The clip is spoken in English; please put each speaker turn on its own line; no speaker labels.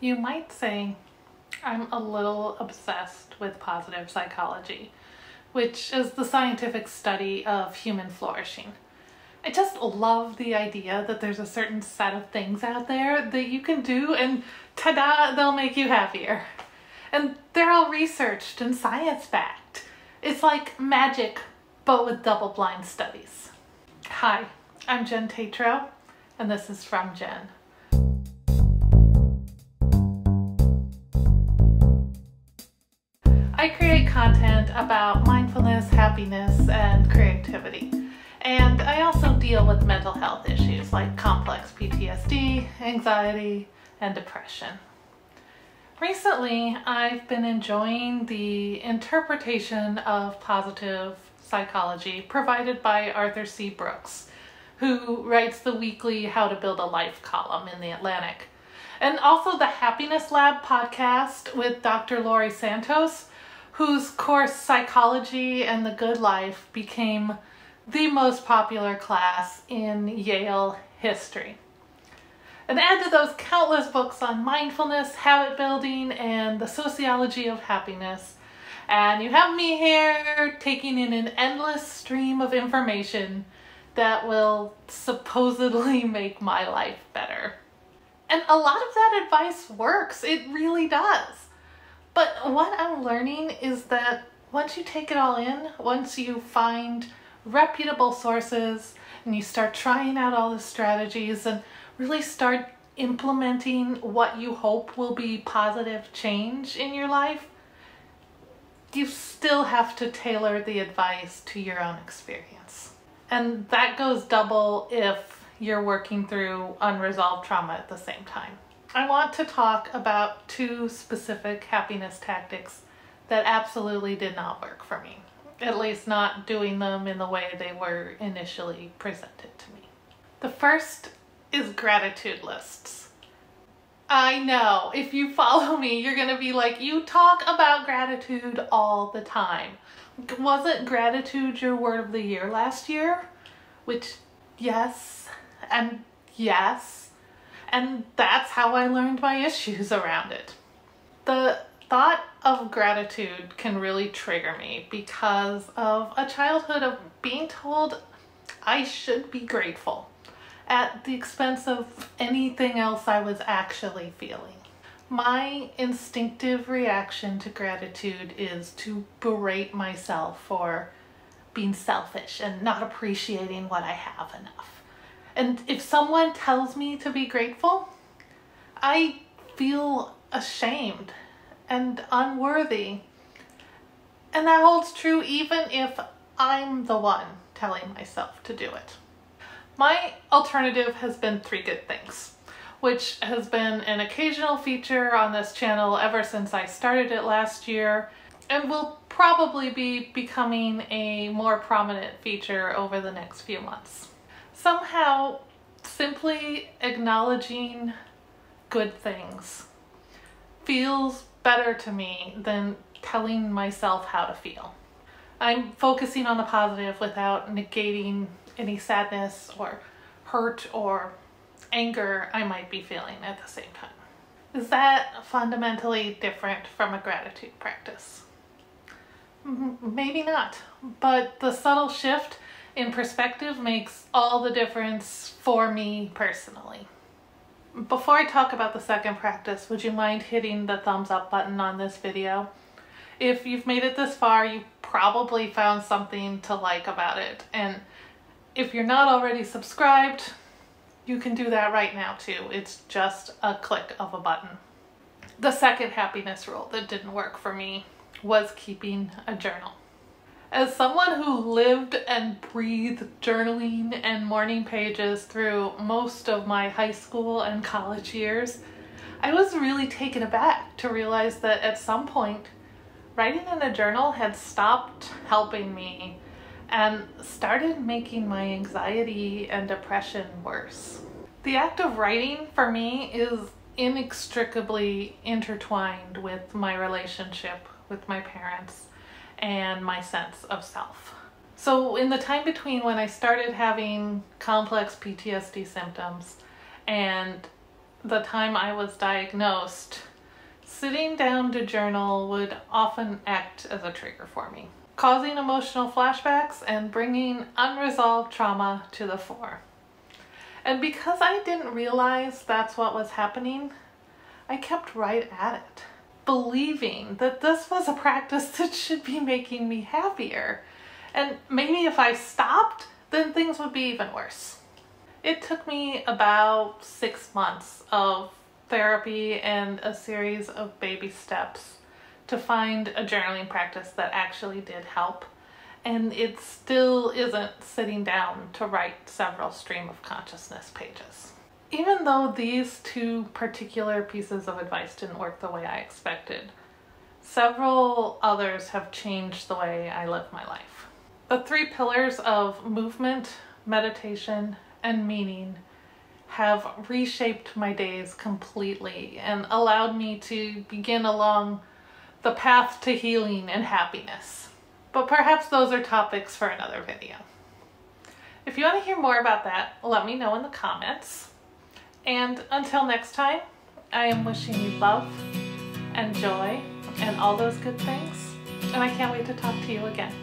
You might say I'm a little obsessed with positive psychology, which is the scientific study of human flourishing. I just love the idea that there's a certain set of things out there that you can do and ta-da, they'll make you happier. And they're all researched and science-backed. It's like magic, but with double-blind studies. Hi, I'm Jen Tatro, and this is From Jen. I create content about mindfulness, happiness, and creativity. And I also deal with mental health issues like complex PTSD, anxiety, and depression. Recently, I've been enjoying the interpretation of positive psychology provided by Arthur C. Brooks, who writes the weekly How to Build a Life column in The Atlantic. And also the Happiness Lab podcast with Dr. Laurie Santos, whose course Psychology and the Good Life became the most popular class in Yale history. And add to those countless books on mindfulness, habit building, and the sociology of happiness, and you have me here taking in an endless stream of information that will supposedly make my life better. And a lot of that advice works, it really does. But what I'm learning is that once you take it all in, once you find reputable sources and you start trying out all the strategies and really start implementing what you hope will be positive change in your life, you still have to tailor the advice to your own experience. And that goes double if you're working through unresolved trauma at the same time. I want to talk about two specific happiness tactics that absolutely did not work for me. At least not doing them in the way they were initially presented to me. The first is gratitude lists. I know, if you follow me, you're gonna be like, you talk about gratitude all the time. Wasn't gratitude your word of the year last year? Which, yes, and yes. And that's how I learned my issues around it. The thought of gratitude can really trigger me because of a childhood of being told I should be grateful at the expense of anything else I was actually feeling. My instinctive reaction to gratitude is to berate myself for being selfish and not appreciating what I have enough. And if someone tells me to be grateful, I feel ashamed and unworthy. And that holds true even if I'm the one telling myself to do it. My alternative has been 3 Good Things, which has been an occasional feature on this channel ever since I started it last year, and will probably be becoming a more prominent feature over the next few months. Somehow, simply acknowledging good things feels better to me than telling myself how to feel. I'm focusing on the positive without negating any sadness or hurt or anger I might be feeling at the same time. Is that fundamentally different from a gratitude practice? Maybe not, but the subtle shift in perspective makes all the difference for me personally. Before I talk about the second practice, would you mind hitting the thumbs up button on this video? If you've made it this far, you probably found something to like about it. And if you're not already subscribed, you can do that right now too. It's just a click of a button. The second happiness rule that didn't work for me was keeping a journal. As someone who lived and breathed journaling and morning pages through most of my high school and college years, I was really taken aback to realize that at some point, writing in a journal had stopped helping me and started making my anxiety and depression worse. The act of writing for me is inextricably intertwined with my relationship with my parents and my sense of self. So in the time between when I started having complex PTSD symptoms and the time I was diagnosed, sitting down to journal would often act as a trigger for me, causing emotional flashbacks and bringing unresolved trauma to the fore. And because I didn't realize that's what was happening, I kept right at it, believing that this was a practice that should be making me happier. And maybe if I stopped, then things would be even worse. It took me about 6 months of therapy and a series of baby steps to find a journaling practice that actually did help. And it still isn't sitting down to write several stream of consciousness pages. Even though these two particular pieces of advice didn't work the way I expected, several others have changed the way I live my life. The 3 pillars of movement, meditation, and meaning have reshaped my days completely and allowed me to begin along the path to healing and happiness. But perhaps those are topics for another video. If you want to hear more about that, let me know in the comments. And until next time, I am wishing you love and joy and all those good things. And I can't wait to talk to you again.